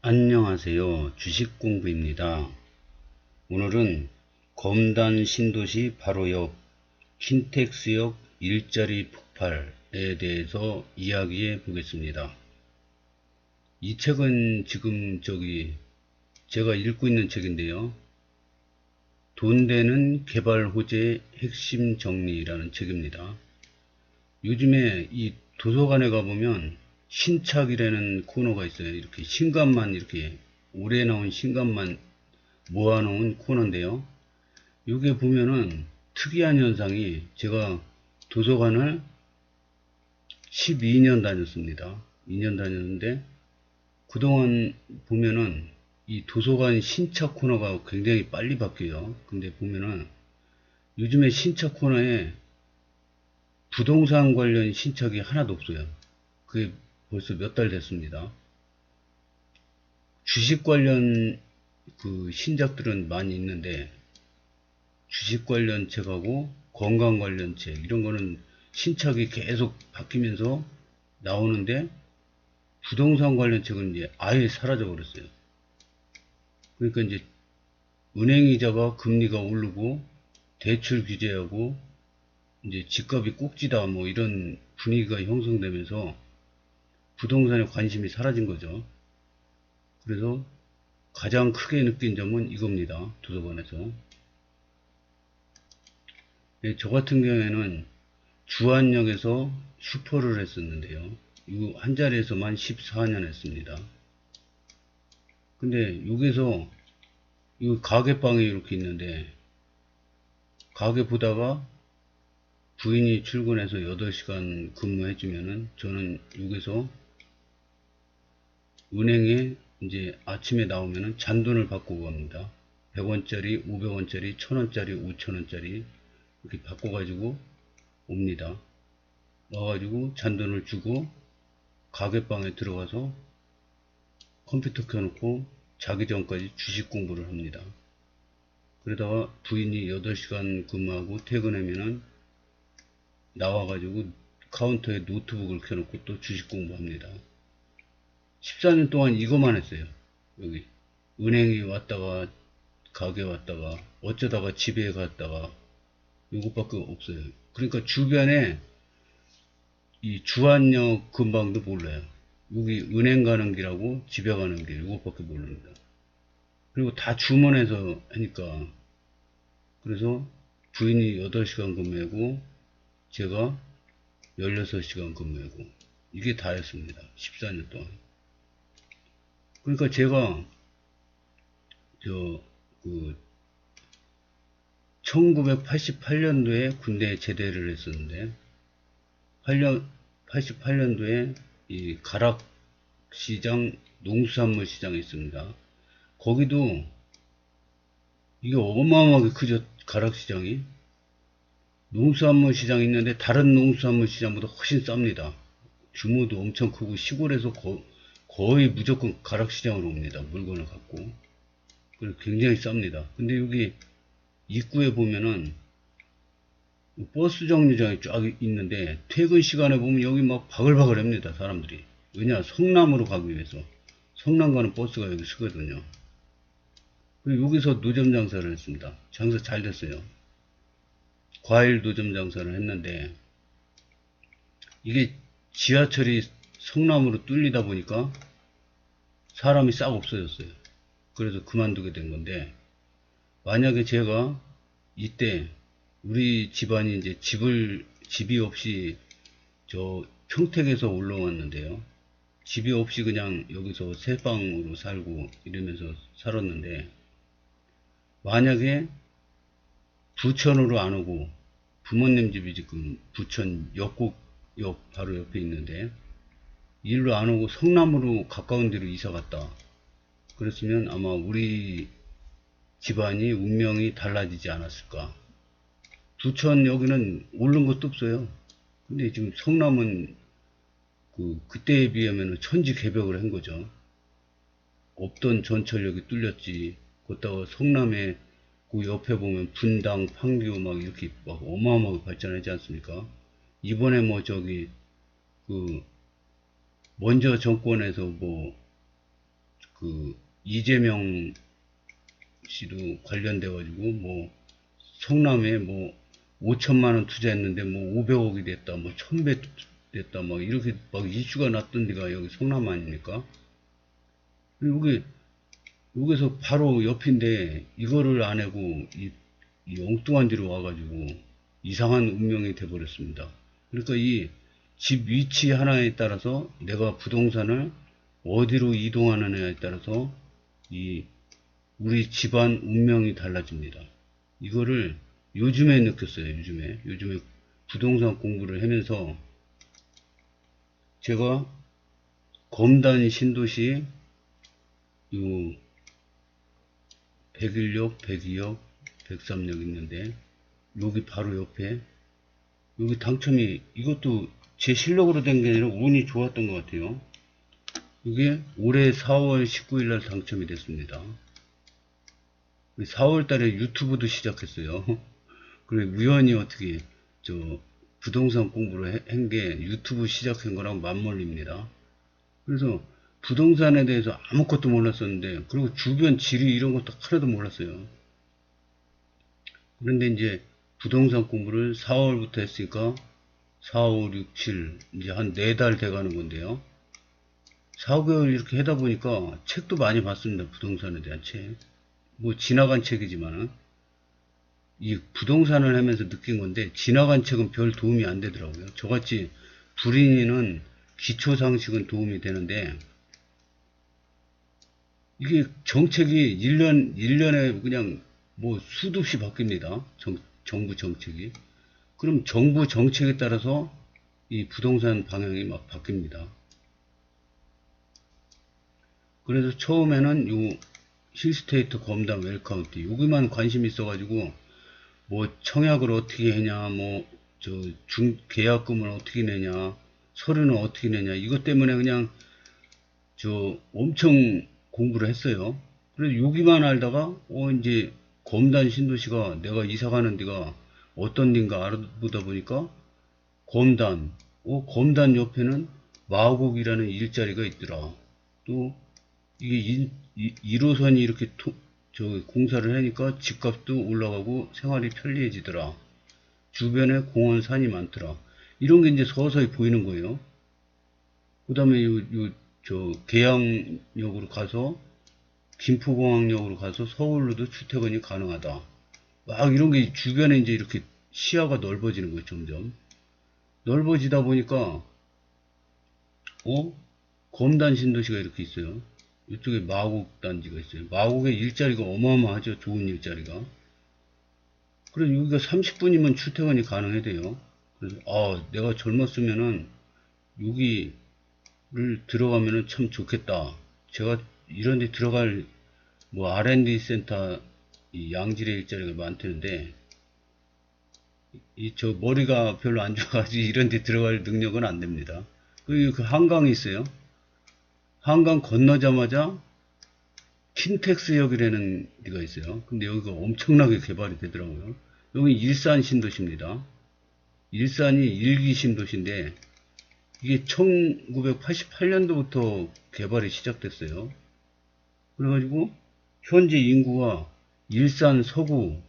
안녕하세요. 주식공부입니다. 오늘은 검단 신도시 바로 옆 킨텍스역 일자리 폭발에 대해서 이야기해 보겠습니다. 이 책은 지금 제가 읽고 있는 책인데요. 돈 되는 개발 호재의 핵심 정리라는 책입니다. 요즘에 이 도서관에 가보면 신착이라는 코너가 있어요. 이렇게 신간만 이렇게 올해 나온 신간만 모아놓은 코너인데요. 이게 보면은 특이한 현상이, 제가 도서관을 12년 다녔습니다. 2년 다녔는데 그동안 보면은 이 도서관 신착 코너가 굉장히 빨리 바뀌어요. 근데 보면은 요즘에 신착 코너에 부동산 관련 신착이 하나도 없어요. 그게 벌써 몇 달 됐습니다. 주식 관련 그 신작들은 많이 있는데, 주식 관련 책하고 건강 관련 책 이런 거는 신착이 계속 바뀌면서 나오는데, 부동산 관련 책은 이제 아예 사라져 버렸어요. 그러니까 이제 은행이자가 금리가 오르고 대출 규제하고 이제 집값이 꼭지다 뭐 이런 분위기가 형성되면서 부동산에 관심이 사라진 거죠. 그래서 가장 크게 느낀 점은 이겁니다. 도서관에서. 저 같은 경우에는 주안역에서 슈퍼를 했었는데요. 이거 한 자리에서만 14년 했습니다. 근데 여기서 이 가게방이 이렇게 있는데, 가게 보다가 부인이 출근해서 8시간 근무해주면은 저는 여기서 은행에 이제 아침에 나오면은 잔돈을 받고 갑니다. 100원짜리, 500원짜리, 1000원짜리, 5000원짜리 이렇게 바꿔가지고 옵니다. 와가지고 잔돈을 주고 가게방에 들어가서 컴퓨터 켜놓고 자기 전까지 주식 공부를 합니다. 그러다가 부인이 8시간 근무하고 퇴근하면은 나와가지고 카운터에 노트북을 켜놓고 또 주식 공부합니다. 14년 동안 이것만 했어요. 여기 은행에 왔다가 가게 왔다가 어쩌다가 집에 갔다가 이것밖에 없어요. 그러니까 주변에 이 주안역 근방도 몰라요. 여기 은행 가는 길하고 집에 가는 길 이것밖에 모릅니다. 그리고 다 주문해서 하니까, 그래서 부인이 8시간 근무하고 제가 16시간 근무하고 이게 다였습니다. 14년 동안. 그러니까 제가 그 1988년도에 군대에 제대를 했었는데, 88년도에 이 가락시장 농수산물 시장이 있습니다. 거기도 이게 어마어마하게 크죠. 가락시장이. 농수산물 시장이 있는데 다른 농수산물 시장보다 훨씬 쌉니다. 규모도 엄청 크고 시골에서 거의 무조건 가락시장으로 옵니다. 물건을 갖고. 그래서 굉장히 쌉니다. 근데 여기 입구에 보면은 버스 정류장이 쫙 있는데 퇴근 시간에 보면 여기 막 바글바글 합니다. 사람들이. 왜냐? 성남으로 가기 위해서. 성남 가는 버스가 여기 서거든요. 그리고 여기서 노점 장사를 했습니다. 장사 잘 됐어요. 과일 노점 장사를 했는데, 이게 지하철이 성남으로 뚫리다 보니까 사람이 싹 없어졌어요. 그래서 그만두게 된 건데, 만약에 제가 이때 우리 집안이 이제 집이 없이 저 평택에서 올라왔는데요. 집이 없이 그냥 여기서 새 방으로 살고 이러면서 살았는데, 만약에 부천으로 안 오고, 부모님 집이 지금 부천 역곡역 바로 옆에 있는데 일로 안 오고 성남으로 가까운 데로 이사 갔다 그랬으면 아마 우리 집안이 운명이 달라지지 않았을까. 부천 여기는 오른 것도 없어요. 근데 지금 성남은 그때에 비하면 천지개벽을 한 거죠. 없던 전철역이 뚫렸지. 거기다가 성남에 그 옆에 보면 분당, 판교 막 이렇게 막 어마어마하게 발전하지 않습니까? 이번에 뭐 먼저 정권에서 그 이재명 씨도 관련돼 가지고 뭐 성남에 뭐 5천만 원 투자했는데 뭐 500억이 됐다, 뭐 1000배 됐다, 뭐 이렇게 막 이슈가 났던 데가 여기 성남 아닙니까? 여기 여기서 바로 옆인데 이거를 안 하고 이 엉뚱한 데로 와가지고 이상한 운명이 돼버렸습니다. 그러니까 이 집 위치 하나에 따라서 내가 부동산을 어디로 이동하느냐에 따라서 이 우리 집안 운명이 달라집니다. 이거를 요즘에 느꼈어요. 요즘에 부동산 공부를 하면서 제가 검단 신도시 요 101역, 102역, 103역 있는데 여기 바로 옆에 여기 당첨이 이것도 제 실력으로 된 게 아니라 운이 좋았던 것 같아요. 이게 올해 4월 19일 날 당첨이 됐습니다. 4월 달에 유튜브도 시작했어요. 그래 우연히 어떻게 저 부동산 공부를 한 게 유튜브 시작한 거랑 맞물립니다. 그래서 부동산에 대해서 아무것도 몰랐었는데 그리고 주변 지리 이런 것도 하나도 몰랐어요. 그런데 이제 부동산 공부를 4월부터 했으니까 4, 5, 6, 7 이제 한 4달 돼가는 건데요. 4, 5개월 이렇게 하다 보니까 책도 많이 봤습니다. 부동산에 대한 책. 뭐 지나간 책이지만은 이 부동산을 하면서 느낀 건데 지나간 책은 별 도움이 안 되더라고요. 저같이 불인인은 기초 상식은 도움이 되는데 이게 정책이 1년에 그냥 뭐 수도 없이 바뀝니다. 정부 정책이. 그럼 정부 정책에 따라서 이 부동산 방향이 막 바뀝니다. 그래서 처음에는 요 힐스테이트 검담 웰카운티 여기만 관심 있어가지고 뭐 청약을 어떻게 하냐 뭐 저 계약금을 어떻게 내냐 서류는 어떻게 내냐 이것 때문에 그냥 저 엄청 공부를 했어요. 그래서 여기만 알다가 이제 검단 신도시가 내가 이사 가는 데가 어떤 데인가 알아보다 보니까 검단 옆에는 마곡이라는 일자리가 있더라. 또 이게 1호선이 이렇게 저 공사를 하니까 집값도 올라가고 생활이 편리해지더라. 주변에 공원 산이 많더라. 이런 게 이제 서서히 보이는 거예요. 그 다음에 저 계양역으로 가서 김포공항역으로 가서 서울로도 출퇴근이 가능하다. 막 이런 게 주변에 이제 이렇게 시야가 넓어지는 거예요. 점점 넓어지다 보니까 검단 신도시가 이렇게 있어요. 이쪽에 마곡 단지가 있어요. 마곡의 일자리가 어마어마하죠. 좋은 일자리가. 그래서 여기가 30분이면 출퇴근이 가능해 돼요. 그래서 내가 젊었으면은 여기를 들어가면은 참 좋겠다. 제가 이런 데 들어갈 뭐 R&D 센터 이 양질의 일자리가 많다는데 저 머리가 별로 안 좋아가지고 이런 데 들어갈 능력은 안 됩니다. 그리고 그 한강이 있어요. 한강 건너자마자 킨텍스역이라는 데가 있어요. 근데 여기가 엄청나게 개발이 되더라고요. 여기 일산 신도시입니다. 일산이 일기 신도시인데 이게 1988년도부터 개발이 시작됐어요. 그래가지고 현재 인구가 일산 서구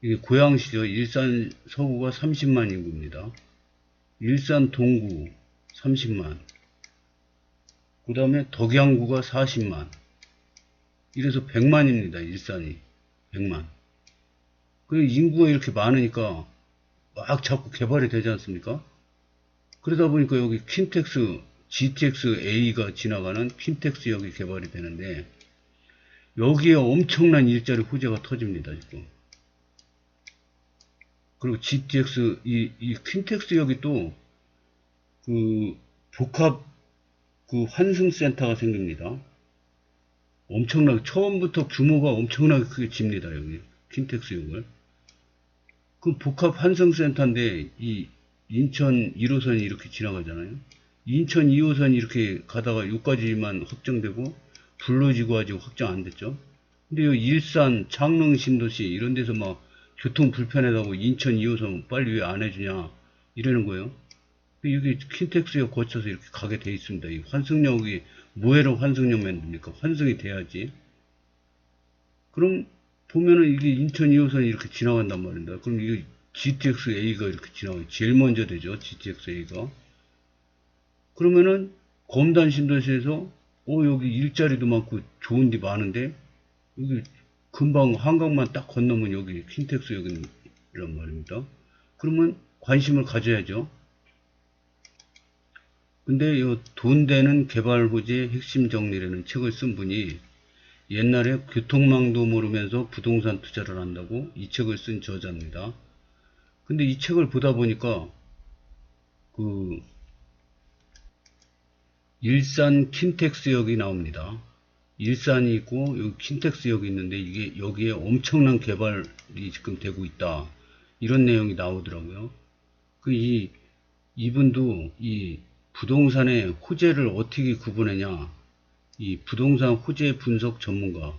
이게 고양시죠. 일산 서구가 30만 인구입니다. 일산 동구 30만 그 다음에 덕양구가 40만 이래서 100만입니다. 일산이 100만. 그 인구가 이렇게 많으니까 막 자꾸 개발이 되지 않습니까? 그러다 보니까 여기 킨텍스 GTX A가 지나가는 킨텍스역이 개발이 되는데 여기에 엄청난 일자리 호재가 터집니다. 지금. 그리고 GTX 이 킨텍스역이 또 그 복합 그 환승센터가 생깁니다. 엄청나게 처음부터 규모가 엄청나게 크게 집니다. 여기 킨텍스역을. 그 복합 환승센터인데 이 인천 1호선이 이렇게 지나가잖아요. 인천 2호선이 이렇게 가다가 여기까지만 확정되고 불러지고 아직 확정 안 됐죠. 근데 여기 일산, 창릉 신도시 이런 데서 막 교통 불편하다고 인천 2호선 빨리 왜 안 해주냐 이러는 거예요. 여기 킨텍스역 거쳐서 이렇게 가게 돼 있습니다. 이 환승역이 뭐해로 환승역 만듭니까? 환승이 돼야지. 그럼 보면은 이게 인천 2호선이 이렇게 지나간단 말입니다. 그럼 이게 GTX-A가 이렇게 지나가요. 제일 먼저 되죠. GTX-A가. 그러면은 검단 신도시에서 여기 일자리도 많고 좋은 데 많은데 여기 금방 한강만 딱 건너면 여기 킨텍스 역이란 말입니다. 그러면 관심을 가져야죠. 근데 이 돈 되는 개발 호재의 핵심 정리라는 책을 쓴 분이 옛날에 교통망도 모르면서 부동산 투자를 한다고 이 책을 쓴 저자입니다. 근데 이 책을 보다 보니까 그 일산 킨텍스역이 나옵니다. 일산이 있고 여기 킨텍스역이 있는데 이게 여기에 엄청난 개발이 지금 되고 있다. 이런 내용이 나오더라고요. 이분도 이 부동산의 호재를 어떻게 구분하냐. 이 부동산 호재 분석 전문가.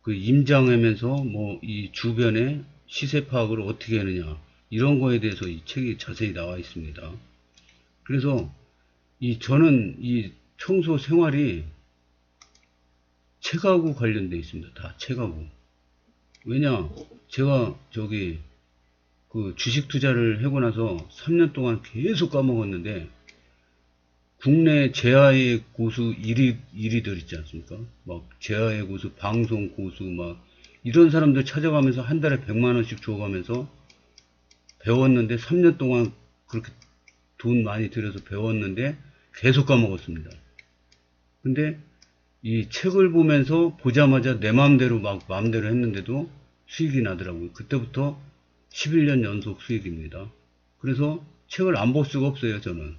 임장하면서 뭐 이 주변의 시세 파악을 어떻게 하느냐. 이런 거에 대해서 이 책이 자세히 나와 있습니다. 그래서 저는 이 청소 생활이 책하고 관련되어 있습니다. 다 책하고. 왜냐, 제가 주식 투자를 하고 나서 3년 동안 계속 까먹었는데, 국내 제아의 고수 1위들 있지 않습니까? 막, 제아의 고수, 방송 고수, 막, 이런 사람들 찾아가면서 한 달에 100만원씩 줘가면서 배웠는데, 3년 동안 그렇게 돈 많이 들여서 배웠는데, 계속 까먹었습니다. 근데, 이 책을 보면서 보자마자 내 마음대로 마음대로 했는데도 수익이 나더라고요. 그때부터 11년 연속 수익입니다. 그래서 책을 안 볼 수가 없어요, 저는.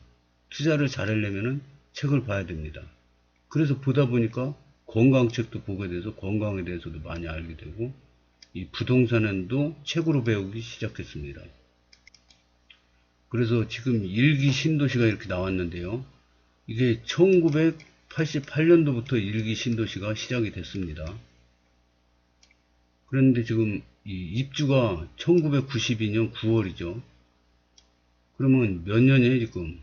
투자를 잘하려면은 책을 봐야 됩니다. 그래서 보다 보니까 건강책도 보게 돼서 건강에 대해서도 많이 알게 되고, 이 부동산도 책으로 배우기 시작했습니다. 그래서 지금 일기 신도시가 이렇게 나왔는데요. 이게 1988년도부터 일기 신도시가 시작이 됐습니다. 그런데 지금 이 입주가 1992년 9월이죠. 그러면 몇 년이에요, 지금?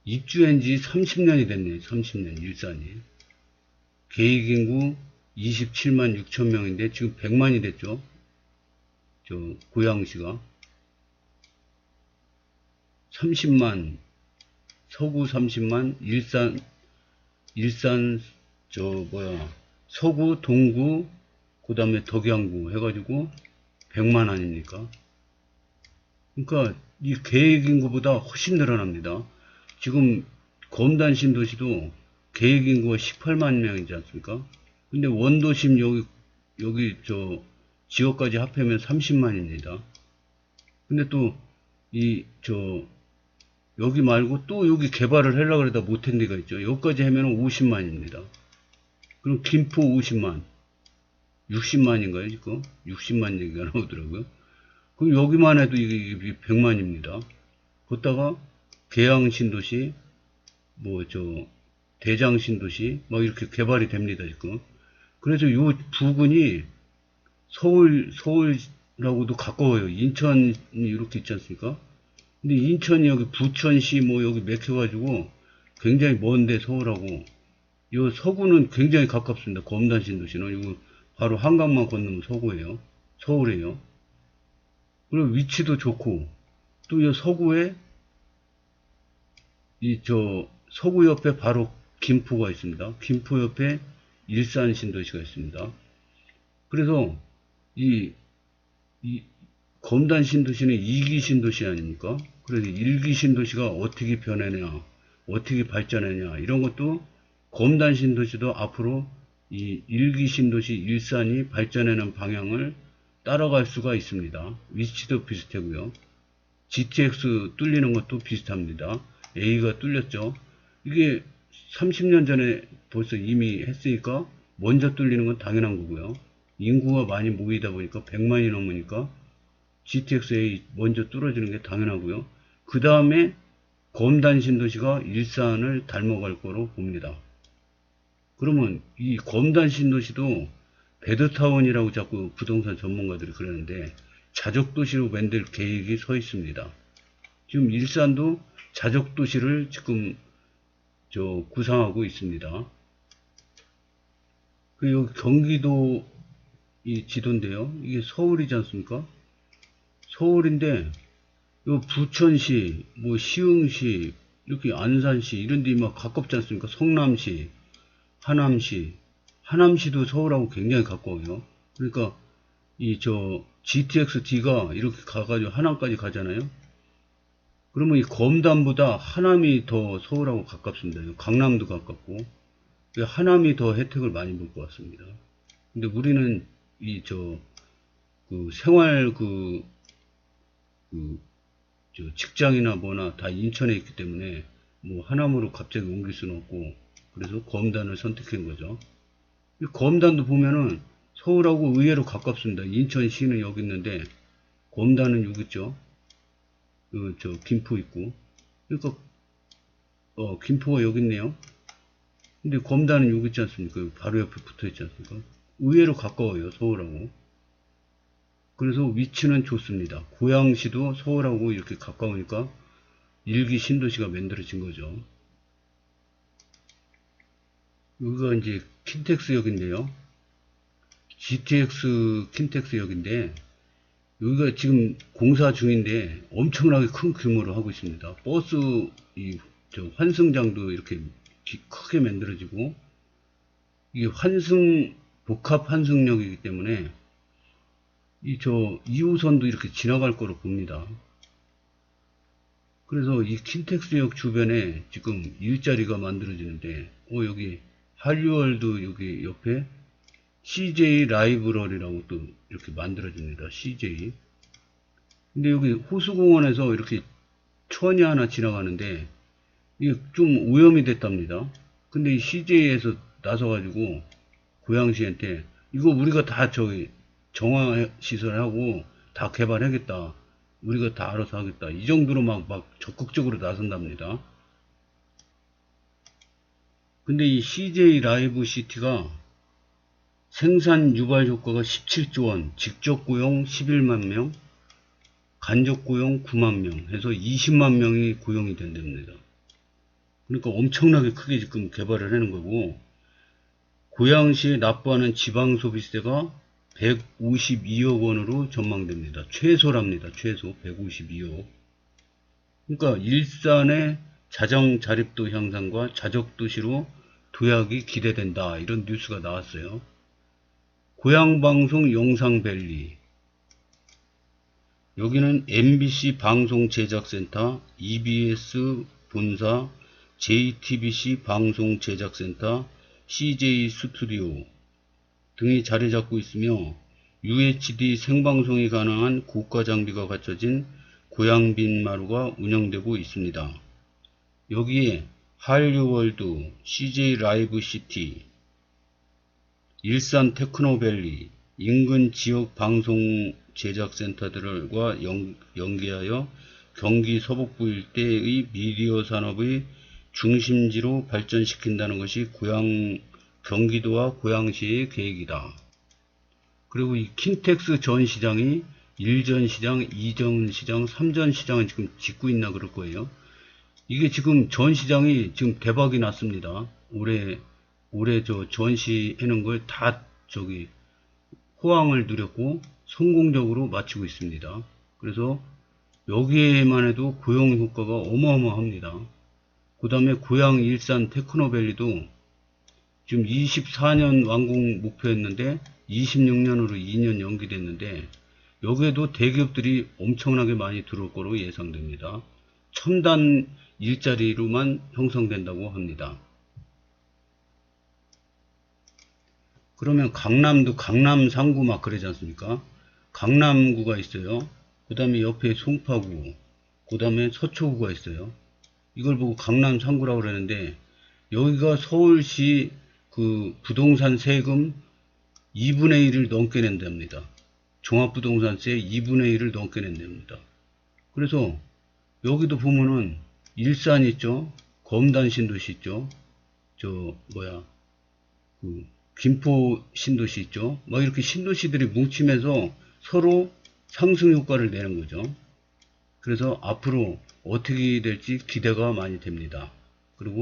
입주한 지 30년이 됐네요. 30년, 일산이. 계획인구 27만 6천 명인데 지금 100만이 됐죠. 고양시가. 30만, 서구 30만, 일산, 서구, 동구, 그 다음에 덕양구 해가지고 100만 아닙니까? 그러니까 이 계획인구보다 훨씬 늘어납니다. 지금 검단 신도시도 계획인구가 18만 명이지 않습니까? 근데 원도심 여기 지역까지 합하면 30만입니다. 근데 또 여기 말고 또 여기 개발을 하려고 그러다 못한 데가 있죠. 여기까지 하면 50만입니다. 그럼 김포 50만, 60만인가요, 지금? 60만 얘기가 나오더라고요. 그럼 여기만 해도 이게 100만입니다. 거기다가 계양 신도시, 대장 신도시, 막 이렇게 개발이 됩니다, 지금. 그래서 요 부근이 서울하고도 가까워요. 인천이 이렇게 있지 않습니까? 근데 인천이 여기 부천시 여기 맥혀가지고 굉장히 먼데 서울하고 요 서구는 굉장히 가깝습니다. 검단 신도시는 이거 바로 한강만 건너면 서울이에요. 그리고 위치도 좋고 또 이 서구에 서구 옆에 바로 김포가 있습니다. 김포 옆에 일산 신도시가 있습니다. 그래서 이 검단 신도시는 2기 신도시 아닙니까? 그래서 1기 신도시가 어떻게 변하냐, 어떻게 발전하냐, 이런 것도 검단 신도시도 앞으로 이 1기 신도시 일산이 발전하는 방향을 따라갈 수가 있습니다. 위치도 비슷하고요. GTX 뚫리는 것도 비슷합니다. A가 뚫렸죠. 이게 30년 전에 벌써 이미 했으니까 먼저 뚫리는 건 당연한 거고요. 인구가 많이 모이다 보니까 100만이 넘으니까 GTX-A 먼저 뚫어지는 게 당연하고요. 그 다음에 검단 신도시가 일산을 닮아갈 거로 봅니다. 그러면 이 검단 신도시도 베드타운이라고 자꾸 부동산 전문가들이 그러는데 자족도시로 만들 계획이 서 있습니다. 지금 일산도 자적도시를 지금 구상하고 있습니다. 그 여기 경기도 이 지도인데요. 이게 서울이지 않습니까? 서울인데 요 부천시, 뭐 시흥시, 이렇게 안산시 이런 데 막 가깝지 않습니까? 성남시, 하남시, 하남시도 서울하고 굉장히 가까워요. 그러니까 이 GTX-D가 이렇게 가가지고 하남까지 가잖아요. 그러면 이 검단보다 하남이 더 서울하고 가깝습니다. 강남도 가깝고 하남이 더 혜택을 많이 볼 것 같습니다. 근데 우리는 이 생활 직장이나 뭐나 다 인천에 있기 때문에 뭐 하남으로 갑자기 옮길 수는 없고 그래서 검단을 선택한 거죠. 검단도 보면은 서울하고 의외로 가깝습니다. 인천시는 여기 있는데 검단은 여기 있죠. 김포 있고 그러니까 김포가 여기 있네요. 근데 검단은 여기 있지 않습니까? 바로 옆에 붙어 있지 않습니까? 의외로 가까워요, 서울하고. 그래서 위치는 좋습니다. 고양시도 서울하고 이렇게 가까우니까 일기 신도시가 만들어진 거죠. 여기가 이제 킨텍스역인데요. GTX 킨텍스역인데 여기가 지금 공사 중인데 엄청나게 큰 규모로 하고 있습니다. 버스 환승장도 이렇게 크게 만들어지고 이게 복합 환승역이기 때문에 2호선도 이렇게 지나갈 거로 봅니다. 그래서 이 킨텍스역 주변에 지금 일자리가 만들어지는데 여기 한류월드 여기 옆에 CJ 라이브러리라고 또 이렇게 만들어집니다. CJ. 근데 여기 호수공원에서 이렇게 천이 하나 지나가는데 이게 좀 오염이 됐답니다. 근데 이 CJ에서 나서가지고 고양시한테 이거 우리가 다 정화시설하고 다 개발하겠다. 우리가 다 알아서 하겠다. 이 정도로 막 적극적으로 나선답니다. 근데 이 CJ 라이브 시티가 생산 유발 효과가 17조 원, 직접 고용 11만 명, 간접 고용 9만 명 해서 20만 명이 고용이 된답니다. 그러니까 엄청나게 크게 지금 개발을 하는 거고 고양시에 납부하는 지방소비세가 152억 원으로 전망됩니다. 최소랍니다. 최소 152억. 그러니까 일산의 자정자립도 향상과 자적도시로 도약이 기대된다. 이런 뉴스가 나왔어요. 고양방송 영상밸리 여기는 MBC 방송제작센터, EBS 본사, JTBC 방송제작센터, CJ 스튜디오 등이 자리 잡고 있으며 UHD 생방송이 가능한 고가 장비가 갖춰진 고양빈마루가 운영되고 있습니다. 여기에 한류월드, CJ 라이브 시티, 일산 테크노밸리, 인근 지역 방송 제작센터들과 연계하여 경기 서북부 일대의 미디어 산업의 중심지로 발전시킨다는 것이 경기도와 고양시의 계획이다. 그리고 이 킨텍스 전 시장이 1전 시장, 2전 시장, 3전 시장을 지금 짓고 있나 그럴 거예요. 이게 지금 전 시장이 지금 대박이 났습니다. 올해 전시하는 걸 다 호황을 누렸고 성공적으로 마치고 있습니다. 그래서 여기에만 해도 고용 효과가 어마어마합니다. 그 다음에 고양 일산 테크노밸리도 지금 24년 완공 목표였는데 26년으로 2년 연기됐는데 여기에도 대기업들이 엄청나게 많이 들어올 거로 예상됩니다. 첨단 일자리로만 형성된다고 합니다. 그러면 강남도 강남 상구 막 그러지 않습니까? 강남구가 있어요. 그 다음에 옆에 송파구, 그 다음에 서초구가 있어요. 이걸 보고 강남 상구라고 그러는데 여기가 서울시 그 부동산 세금 2분의 1을 넘게 낸답니다. 종합부동산세 2분의 1을 넘게 낸답니다. 그래서 여기도 보면은 일산 있죠? 검단 신도시 있죠? 김포 신도시 있죠? 막 이렇게 신도시들이 뭉치면서 서로 상승 효과를 내는 거죠. 그래서 앞으로 어떻게 될지 기대가 많이 됩니다.